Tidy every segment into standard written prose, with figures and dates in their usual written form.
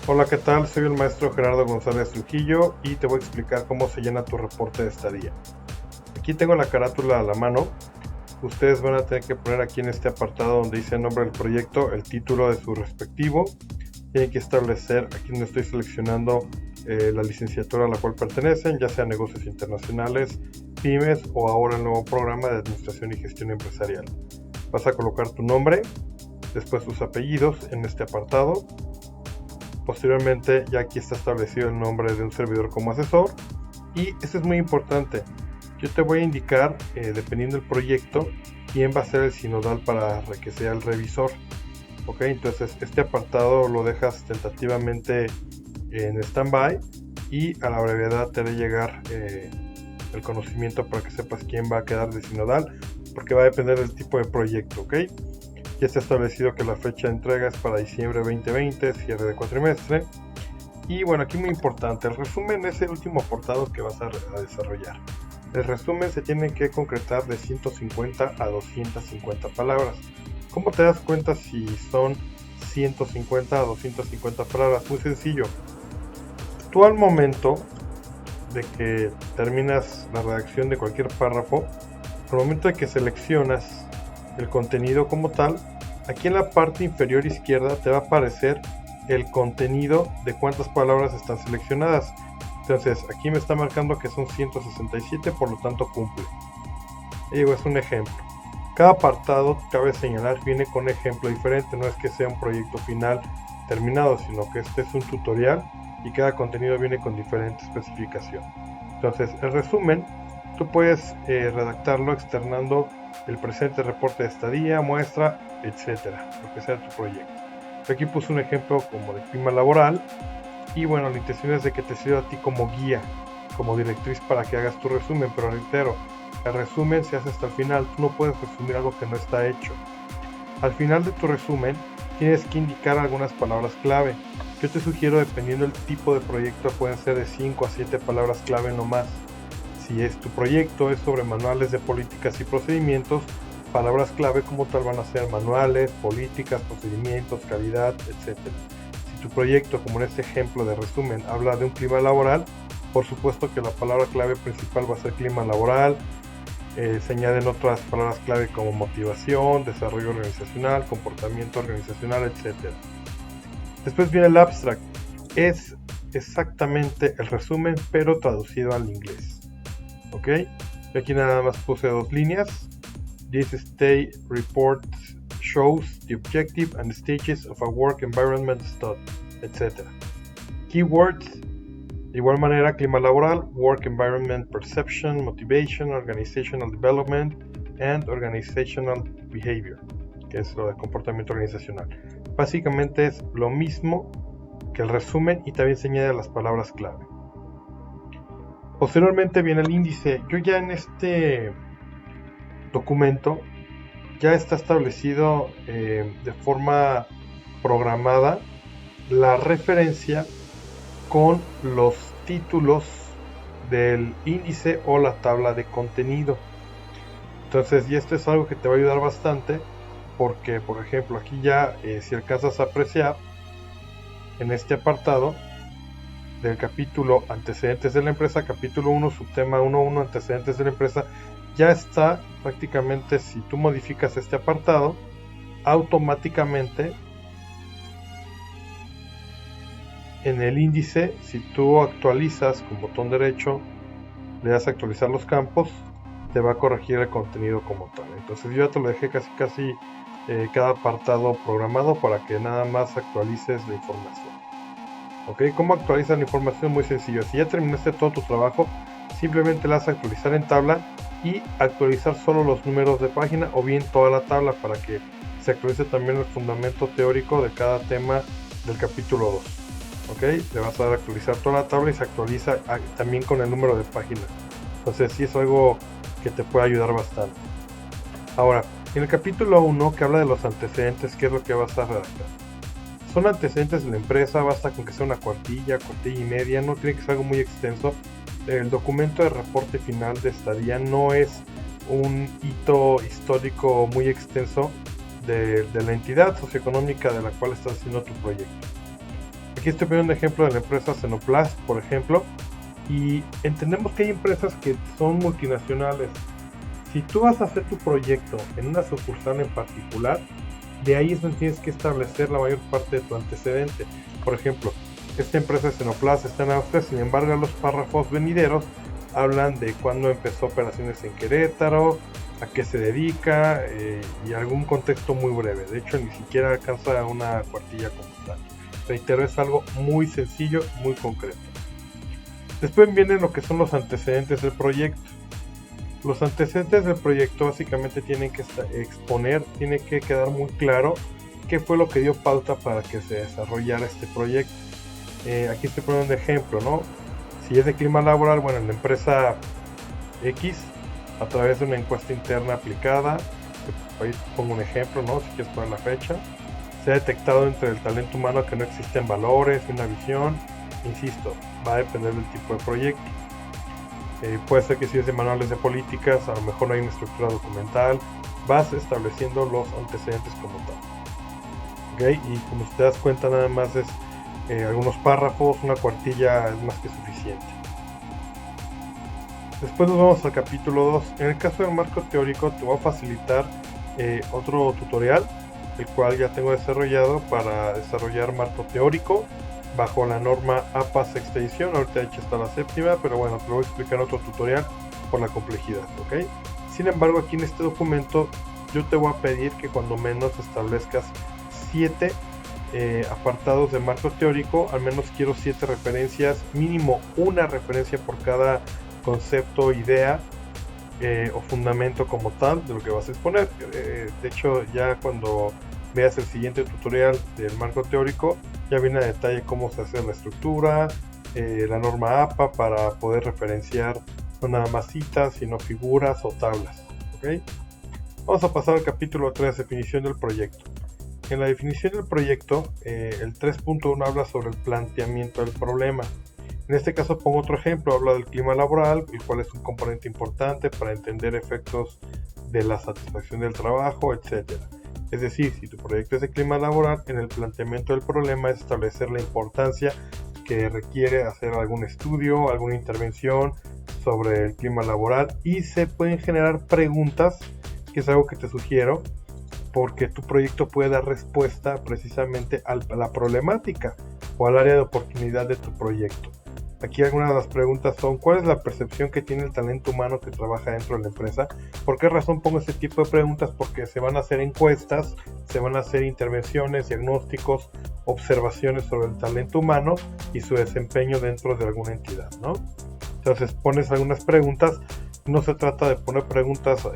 Hola, ¿qué tal? Soy el maestro Gerardo González Trujillo y te voy a explicar cómo se llena tu reporte de estadía. Aquí tengo la carátula a la mano. Ustedes van a tener que poner aquí en este apartado donde dice el nombre del proyecto, el título de su respectivo. Tienen que establecer aquí donde estoy seleccionando la licenciatura a la cual pertenecen, ya sea negocios internacionales, pymes o ahora el nuevo programa de administración y gestión empresarial. Vas a colocar tu nombre, después tus apellidos en este apartado. Posteriormente ya aquí está establecido el nombre de un servidor como asesor y esto es muy importante. Yo te voy a indicar, dependiendo del proyecto, quién va a ser el sinodal para que sea el revisor. Ok, entonces este apartado lo dejas tentativamente en stand-by y a la brevedad te haré llegar el conocimiento para que sepas quién va a quedar de sinodal, porque va a depender del tipo de proyecto. Ok, ya está establecido que la fecha de entrega es para diciembre 2020, cierre de cuatrimestre. Y bueno, aquí muy importante, el resumen es el último apartado que vas a desarrollar. El resumen se tiene que concretar de 150 a 250 palabras. ¿Cómo te das cuenta si son 150 a 250 palabras? Muy sencillo. Tú al momento de que terminas la redacción de cualquier párrafo, al momento de que seleccionas el contenido como tal, aquí en la parte inferior izquierda te va a aparecer el contenido de cuántas palabras están seleccionadas. Entonces aquí me está marcando que son 167, por lo tanto cumple. Y digo, es un ejemplo. Cada apartado, cabe señalar, viene con un ejemplo diferente, no es que sea un proyecto final terminado, sino que este es un tutorial y cada contenido viene con diferente especificación. Entonces, el resumen, tú puedes redactarlo externando el presente reporte de estadía, muestra, etcétera, lo que sea tu proyecto. Yo aquí puse un ejemplo como de clima laboral y bueno, la intención es de que te sirva a ti como guía, como directriz para que hagas tu resumen, pero reitero, el resumen se hace hasta el final, tú no puedes resumir algo que no está hecho. Al final de tu resumen tienes que indicar algunas palabras clave. Yo te sugiero, dependiendo del tipo de proyecto, pueden ser de 5 a 7 palabras clave no más. Si es tu proyecto es sobre manuales de políticas y procedimientos, palabras clave como tal van a ser manuales, políticas, procedimientos, calidad, etc. Si tu proyecto, como en este ejemplo de resumen, habla de un clima laboral, por supuesto que la palabra clave principal va a ser clima laboral. Se añaden otras palabras clave como motivación, desarrollo organizacional, comportamiento organizacional, etc. Después viene el abstract. Es exactamente el resumen, pero traducido al inglés. ¿Ok? Yo aquí nada más puse dos líneas. This state report shows the objective and stages of a work environment study, etc. Keywords. De igual manera, clima laboral, work environment perception, motivation, organizational development, and organizational behavior, que es lo de comportamiento organizacional. Básicamente es lo mismo que el resumen y también se añaden las palabras clave. Posteriormente viene el índice. Yo ya en este documento ya está establecido de forma programada la referencia con los títulos del índice o la tabla de contenido. Entonces, y esto es algo que te va a ayudar bastante porque, por ejemplo, aquí ya si alcanzas a apreciar en este apartado del capítulo antecedentes de la empresa, capítulo 1, subtema 1.1, antecedentes de la empresa, ya está prácticamente, si tú modificas este apartado, automáticamente en el índice, si tú actualizas con botón derecho, le das a actualizar los campos, te va a corregir el contenido como tal. Entonces yo ya te lo dejé casi cada apartado programado para que nada más actualices la información. ¿Ok? ¿Cómo actualizas la información? Muy sencillo. Si ya terminaste todo tu trabajo, simplemente le das a actualizar en tabla y actualizar solo los números de página o bien toda la tabla para que se actualice también el fundamento teórico de cada tema del capítulo 2. ¿Ok? Le vas a dar a actualizar toda la tabla y se actualiza también con el número de página. Entonces sí es algo que te puede ayudar bastante. Ahora, en el capítulo 1 que habla de los antecedentes, ¿qué es lo que vas a redactar? Son antecedentes de la empresa, basta con que sea una cuartilla y media, no tiene que ser algo muy extenso. El documento de reporte final de estadía no es un hito histórico muy extenso de la entidad socioeconómica de la cual estás haciendo tu proyecto. Aquí estoy poniendo un ejemplo de la empresa Cenoplast, por ejemplo, y entendemos que hay empresas que son multinacionales. Si tú vas a hacer tu proyecto en una sucursal en particular, de ahí es donde tienes que establecer la mayor parte de tu antecedente. Por ejemplo, esta empresa Cenoplast está en Austria, sin embargo los párrafos venideros hablan de cuándo empezó operaciones en Querétaro, a qué se dedica y algún contexto muy breve. De hecho, ni siquiera alcanza una cuartilla como tal. Reitero, es algo muy sencillo, muy concreto. Después vienen lo que son los antecedentes del proyecto. Los antecedentes del proyecto básicamente tienen que exponer, tiene que quedar muy claro qué fue lo que dio pauta para que se desarrollara este proyecto. Aquí estoy poniendo un ejemplo, ¿no? Si es de clima laboral, bueno, en la empresa X, a través de una encuesta interna aplicada, ahí pongo un ejemplo, ¿no? Si quieres poner la fecha, se ha detectado entre el talento humano que no existen valores, una visión. Insisto, va a depender del tipo de proyecto. Puede ser que si es de manuales de políticas, a lo mejor no hay una estructura documental, vas estableciendo los antecedentes como tal. ¿Okay? Y como te das cuenta, nada más es algunos párrafos, una cuartilla es más que suficiente. Después nos vamos al capítulo 2. En el caso del marco teórico te voy a facilitar otro tutorial, el cual ya tengo desarrollado para desarrollar marco teórico bajo la norma APA sexta edición. Ahorita de hecho está la séptima, pero bueno, te lo voy a explicar en otro tutorial por la complejidad, ¿ok? Sin embargo, aquí en este documento yo te voy a pedir que cuando menos establezcas 7 apartados de marco teórico. Al menos quiero 7 referencias, mínimo una referencia por cada concepto, idea o fundamento como tal de lo que vas a exponer. De hecho, ya cuando veas el siguiente tutorial del marco teórico, ya viene a detalle cómo se hace la estructura, la norma APA para poder referenciar no nada más citas, sino figuras o tablas. ¿Okay? Vamos a pasar al capítulo 3, definición del proyecto. En la definición del proyecto, el 3.1 habla sobre el planteamiento del problema. En este caso pongo otro ejemplo, habla del clima laboral, el cual es un componente importante para entender efectos de la satisfacción del trabajo, etc. Es decir, si tu proyecto es de clima laboral, en el planteamiento del problema es establecer la importancia que requiere hacer algún estudio, alguna intervención sobre el clima laboral, y se pueden generar preguntas, que es algo que te sugiero, porque tu proyecto puede dar respuesta precisamente a la problemática o al área de oportunidad de tu proyecto. Aquí algunas de las preguntas son: ¿cuál es la percepción que tiene el talento humano que trabaja dentro de la empresa? ¿Por qué razón pongo este tipo de preguntas? Porque se van a hacer encuestas, se van a hacer intervenciones, diagnósticos, observaciones sobre el talento humano y su desempeño dentro de alguna entidad, ¿no? Entonces pones algunas preguntas. No se trata de poner preguntas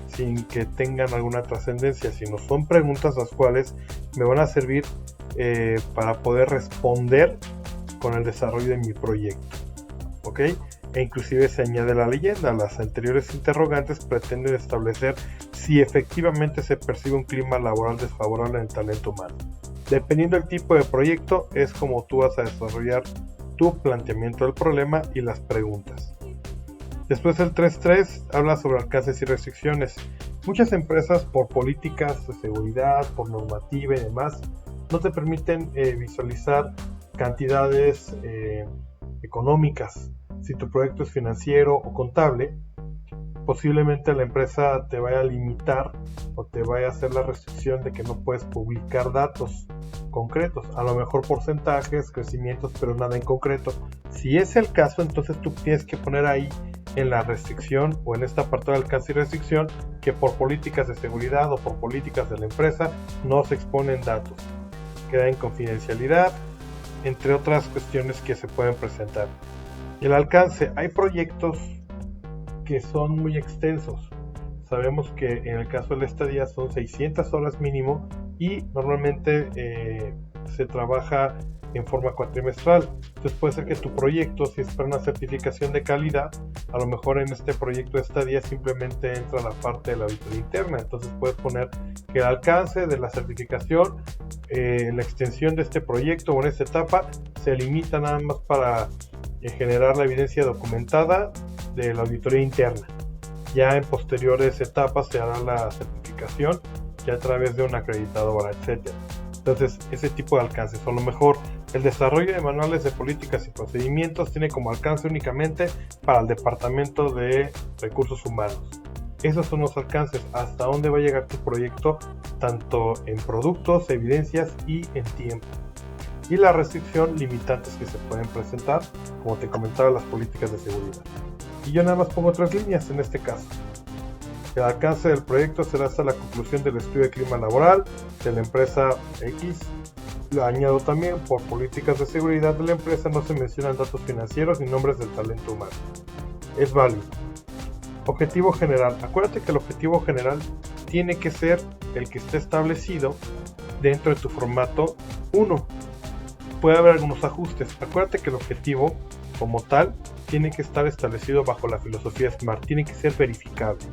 sin que tengan alguna trascendencia, sino son preguntas las cuales me van a servir para poder responder con el desarrollo de mi proyecto, ¿ok? E inclusive se añade la leyenda: las anteriores interrogantes pretenden establecer si efectivamente se percibe un clima laboral desfavorable en el talento humano. Dependiendo del tipo de proyecto es como tú vas a desarrollar tu planteamiento del problema y las preguntas. Después el 3.3 habla sobre alcances y restricciones. Muchas empresas, por políticas de seguridad, por normativa y demás, no te permiten visualizar cantidades económicas. Si tu proyecto es financiero o contable, posiblemente la empresa te vaya a limitar o te vaya a hacer la restricción de que no puedes publicar datos concretos, a lo mejor porcentajes, crecimientos, pero nada en concreto. Si es el caso, entonces tú tienes que poner ahí en la restricción o en esta apartado de alcance y restricción que por políticas de seguridad o por políticas de la empresa no se exponen datos, queda en confidencialidad, entre otras cuestiones que se pueden presentar. El alcance: hay proyectos que son muy extensos. Sabemos que en el caso de la estadía son 600 horas mínimo y normalmente se trabaja en forma cuatrimestral. Entonces puede ser que tu proyecto, si es para una certificación de calidad, a lo mejor en este proyecto de estadía simplemente entra la parte de la auditoría interna. Entonces puedes poner que el alcance de la certificación, la extensión de este proyecto o en esta etapa se limita nada más para generar la evidencia documentada de la auditoría interna. Ya en posteriores etapas se hará la certificación ya a través de una acreditadora, etc. Entonces ese tipo de alcances, o a lo mejor El desarrollo de manuales de políticas y procedimientos tiene como alcance únicamente para el Departamento de Recursos Humanos. Esos son los alcances, hasta dónde va a llegar tu proyecto, tanto en productos, evidencias y en tiempo. Y la restricción, limitantes que se pueden presentar, como te comentaba, las políticas de seguridad. Y yo nada más pongo 3 líneas en este caso. El alcance del proyecto será hasta la conclusión del estudio de clima laboral de la empresa X. Lo añado también, por políticas de seguridad de la empresa no se mencionan datos financieros ni nombres del talento humano. Es válido. Objetivo general. Acuérdate que el objetivo general tiene que ser el que esté establecido dentro de tu formato 1. Puede haber algunos ajustes. Acuérdate que el objetivo como tal tiene que estar establecido bajo la filosofía SMART. Tiene que ser verificable.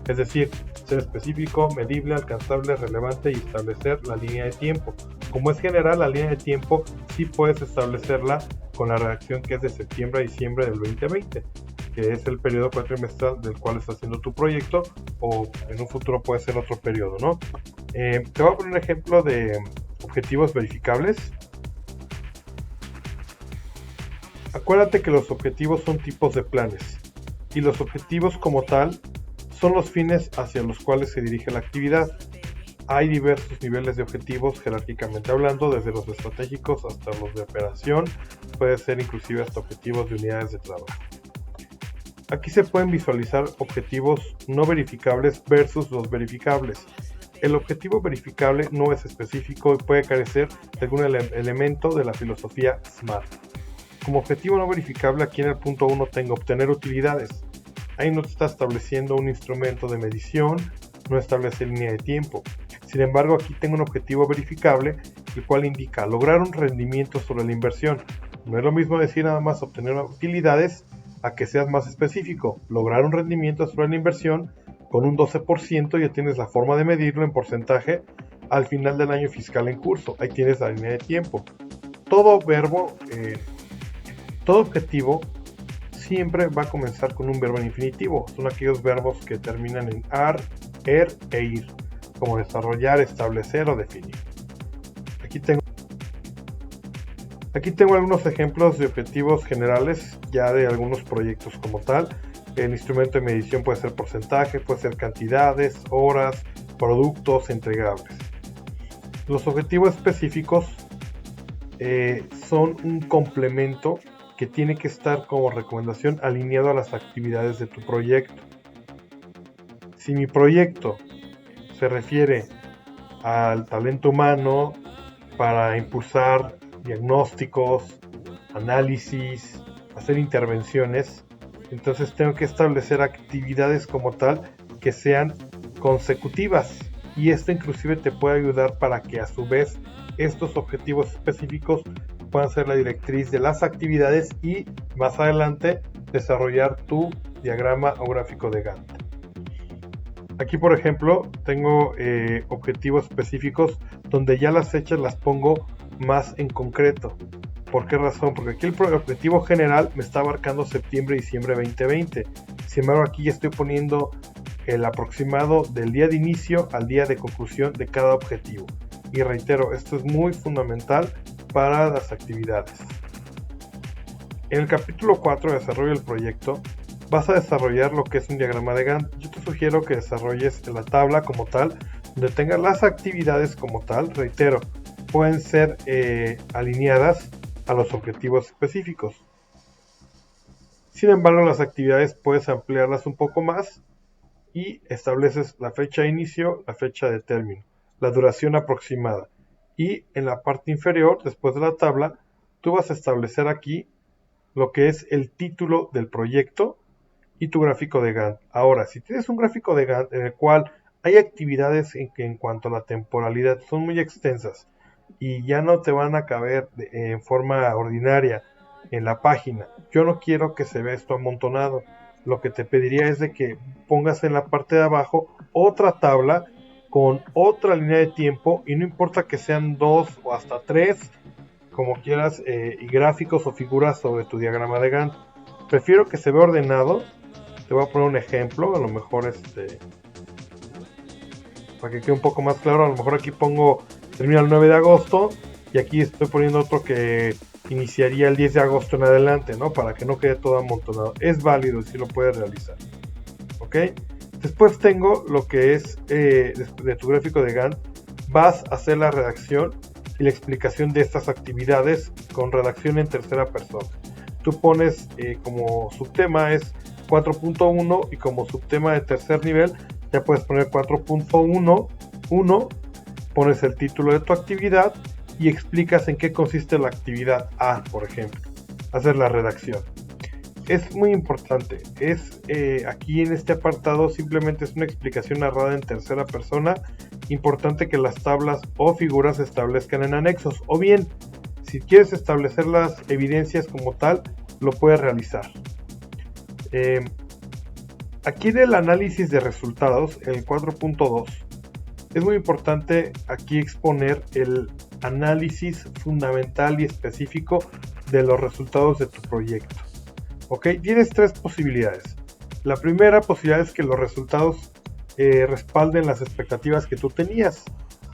Es decir, ser específico, medible, alcanzable, relevante y establecer la línea de tiempo. Como es general, la línea de tiempo sí puedes establecerla con la redacción que es de septiembre a diciembre del 2020, que es el periodo cuatrimestral del cual estás haciendo tu proyecto, o en un futuro puede ser otro periodo, ¿no? Te voy a poner un ejemplo de objetivos verificables. Acuérdate que los objetivos son tipos de planes, y los objetivos como tal son los fines hacia los cuales se dirige la actividad. Hay diversos niveles de objetivos jerárquicamente hablando, desde los estratégicos hasta los de operación, puede ser inclusive hasta objetivos de unidades de trabajo. Aquí se pueden visualizar objetivos no verificables versus los verificables. El objetivo verificable no es específico y puede carecer de algún elemento de la filosofía SMART. Como objetivo no verificable, aquí en el punto 1 tengo obtener utilidades. Ahí no te está estableciendo un instrumento de medición, no establece línea de tiempo. Sin embargo, aquí tengo un objetivo verificable, el cual indica lograr un rendimiento sobre la inversión. No es lo mismo decir nada más obtener utilidades a que seas más específico. Lograr un rendimiento sobre la inversión con un 12%, ya tienes la forma de medirlo en porcentaje al final del año fiscal en curso. Ahí tienes la línea de tiempo. Todo verbo, todo objetivo siempre va a comenzar con un verbo en infinitivo. Son aquellos verbos que terminan en ar, er e ir, como desarrollar, establecer o definir. Aquí tengo algunos ejemplos de objetivos generales ya de algunos proyectos como tal. El instrumento de medición puede ser porcentaje, puede ser cantidades, horas, productos, entregables. Los objetivos específicos son un complemento que tiene que estar como recomendación alineado a las actividades de tu proyecto. Si mi proyecto se refiere al talento humano para impulsar diagnósticos, análisis, hacer intervenciones, entonces tengo que establecer actividades como tal que sean consecutivas, y esto inclusive te puede ayudar para que a su vez estos objetivos específicos puedan ser la directriz de las actividades y más adelante desarrollar tu diagrama o gráfico de Gantt. Aquí por ejemplo tengo objetivos específicos donde ya las fechas las pongo más en concreto. ¿Por qué razón? Porque aquí el objetivo general me está abarcando septiembre y diciembre 2020. Sin embargo, aquí ya estoy poniendo el aproximado del día de inicio al día de conclusión de cada objetivo. Y reitero, esto es muy fundamental para las actividades. En el capítulo 4 de desarrollo del proyecto vas a desarrollar lo que es un diagrama de Gantt. Yo te sugiero que desarrolles la tabla como tal, donde tengas las actividades como tal. Reitero, pueden ser alineadas a los objetivos específicos. Sin embargo, las actividades puedes ampliarlas un poco más y estableces la fecha de inicio, la fecha de término, la duración aproximada. Y en la parte inferior, después de la tabla, tú vas a establecer aquí lo que es el título del proyecto y tu gráfico de Gantt. Ahora, si tienes un gráfico de Gantt en el cual hay actividades que en cuanto a la temporalidad son muy extensas y ya no te van a caber en forma ordinaria en la página, yo no quiero que se vea esto amontonado. Lo que te pediría es de que pongas en la parte de abajo otra tabla con otra línea de tiempo, y no importa que sean 2 o hasta 3, como quieras, y gráficos o figuras sobre tu diagrama de Gantt. Prefiero que se vea ordenado. Te voy a poner un ejemplo, a lo mejor para que quede un poco más claro. A lo mejor aquí pongo termina el 9 de agosto y aquí estoy poniendo otro que iniciaría el 10 de agosto en adelante, ¿no? Para que no quede todo amontonado. Es válido y sí lo puedes realizar. ¿Ok? Después tengo lo que es de tu gráfico de Gantt. Vas a hacer la redacción y la explicación de estas actividades con redacción en tercera persona. Tú pones como subtema es 4.1 y como subtema de tercer nivel ya puedes poner 4.1, pones el título de tu actividad y explicas en qué consiste la actividad A, por ejemplo. Hacer la redacción. Es muy importante, aquí en este apartado simplemente es una explicación narrada en tercera persona. Importante que las tablas o figuras se establezcan en anexos, o bien, si quieres establecer las evidencias como tal, lo puedes realizar. Aquí en el análisis de resultados, el 4.2, es muy importante aquí exponer el análisis fundamental y específico de los resultados de tu proyecto. ¿Ok? Tienes tres posibilidades. La primera posibilidad es que los resultados respalden las expectativas que tú tenías.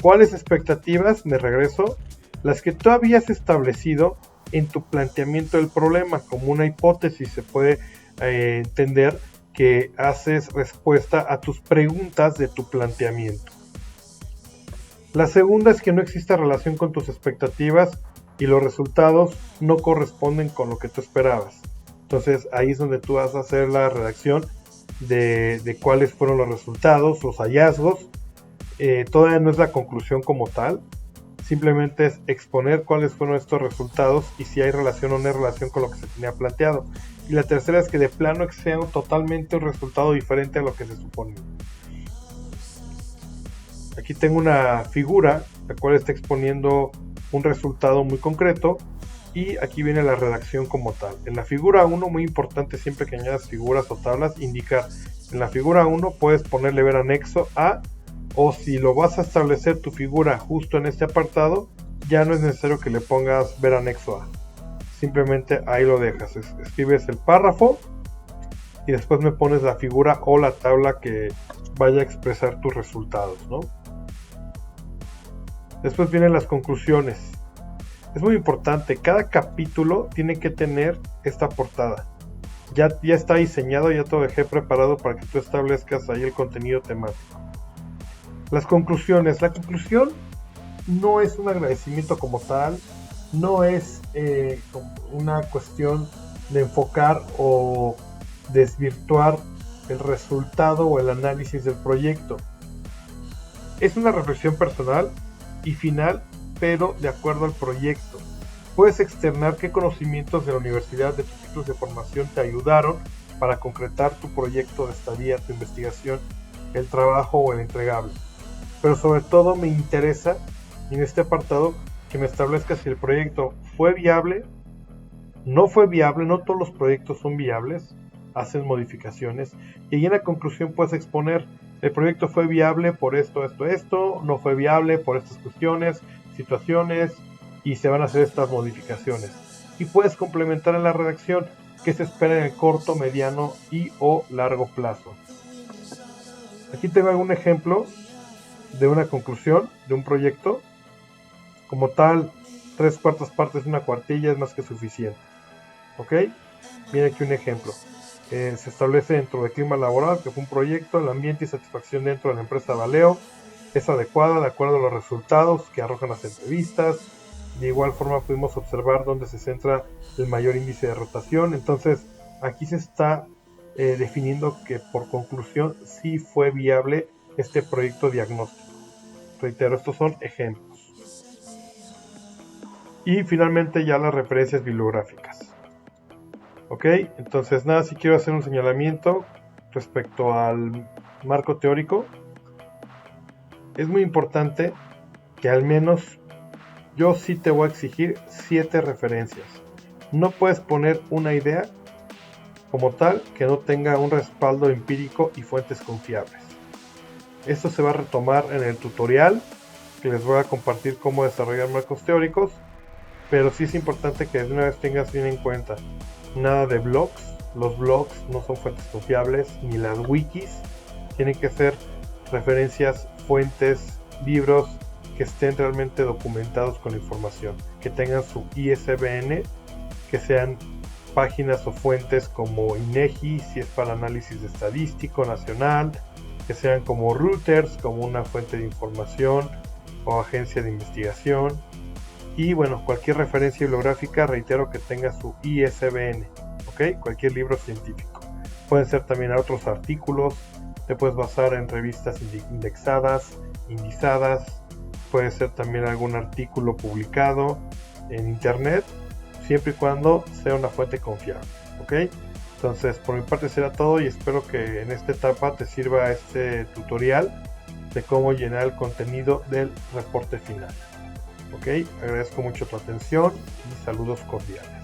¿Cuáles expectativas? Me regreso. Las que tú habías establecido en tu planteamiento del problema. Como una hipótesis se puede entender que haces respuesta a tus preguntas de tu planteamiento. La segunda es que no exista relación con tus expectativas y los resultados no corresponden con lo que tú esperabas. Entonces ahí es donde tú vas a hacer la redacción de cuáles fueron los resultados, los hallazgos. Todavía no es la conclusión como tal, simplemente es exponer cuáles fueron estos resultados y si hay relación o no hay relación con lo que se tenía planteado. Y la tercera es que de plano sea totalmente un resultado diferente a lo que se suponía. Aquí tengo una figura la cual está exponiendo un resultado muy concreto. Y aquí viene la redacción como tal. En la figura 1, muy importante siempre que añadas figuras o tablas, indicar. En la figura 1 puedes ponerle ver anexo a, o si lo vas a establecer tu figura justo en este apartado, ya no es necesario que le pongas ver anexo a. Simplemente ahí lo dejas. Escribes el párrafo y después me pones la figura o la tabla que vaya a expresar tus resultados, ¿no? Después vienen las conclusiones. Es muy importante, cada capítulo tiene que tener esta portada. Ya está diseñado, ya te lo dejé preparado para que tú establezcas ahí el contenido temático. Las conclusiones. La conclusión no es un agradecimiento como tal, no es una cuestión de enfocar o desvirtuar el resultado o el análisis del proyecto. Es una reflexión personal y final, pero de acuerdo al proyecto. Puedes externar qué conocimientos de la universidad, de tus ciclos de formación te ayudaron para concretar tu proyecto de estadía, tu investigación, el trabajo o el entregable. Pero sobre todo me interesa en este apartado que me establezcas si el proyecto fue viable, no fue viable, no todos los proyectos son viables, haces modificaciones y en la conclusión puedes exponer el proyecto fue viable por esto, no fue viable por estas cuestiones, situaciones y se van a hacer estas modificaciones. Y puedes complementar en la redacción qué se espera en el corto, mediano y o largo plazo. Aquí tengo algún ejemplo de una conclusión de un proyecto. Como tal, 3/4 partes de una cuartilla es más que suficiente. ¿Ok? Viene aquí un ejemplo. Se establece dentro del clima laboral que fue un proyecto, el ambiente y satisfacción dentro de la empresa Valeo es adecuada de acuerdo a los resultados que arrojan las entrevistas. De igual forma pudimos observar dónde se centra el mayor índice de rotación. Entonces aquí se está definiendo que por conclusión sí fue viable este proyecto diagnóstico. Reitero, estos son ejemplos. Y finalmente ya las referencias bibliográficas. Ok, entonces nada, si quiero hacer un señalamiento respecto al marco teórico, es muy importante que al menos yo sí te voy a exigir 7 referencias. No puedes poner una idea como tal que no tenga un respaldo empírico y fuentes confiables. Esto se va a retomar en el tutorial que les voy a compartir cómo desarrollar marcos teóricos, pero sí es importante que de una vez tengas bien en cuenta nada de blogs. Los blogs no son fuentes confiables, ni las wikis. Tienen que ser referencias, fuentes, libros que estén realmente documentados con la información, que tengan su ISBN, que sean páginas o fuentes como INEGI, si es para análisis estadístico nacional, que sean como Reuters, como una fuente de información o agencia de investigación. Y bueno, cualquier referencia bibliográfica, reitero, que tenga su ISBN, ¿ok? Cualquier libro científico. Pueden ser también otros artículos, te puedes basar en revistas indexadas, indizadas, puede ser también algún artículo publicado en internet, siempre y cuando sea una fuente confiable, ¿ok? Entonces, por mi parte será todo y espero que en esta etapa te sirva este tutorial de cómo llenar el contenido del reporte final. Ok, agradezco mucho tu atención y saludos cordiales.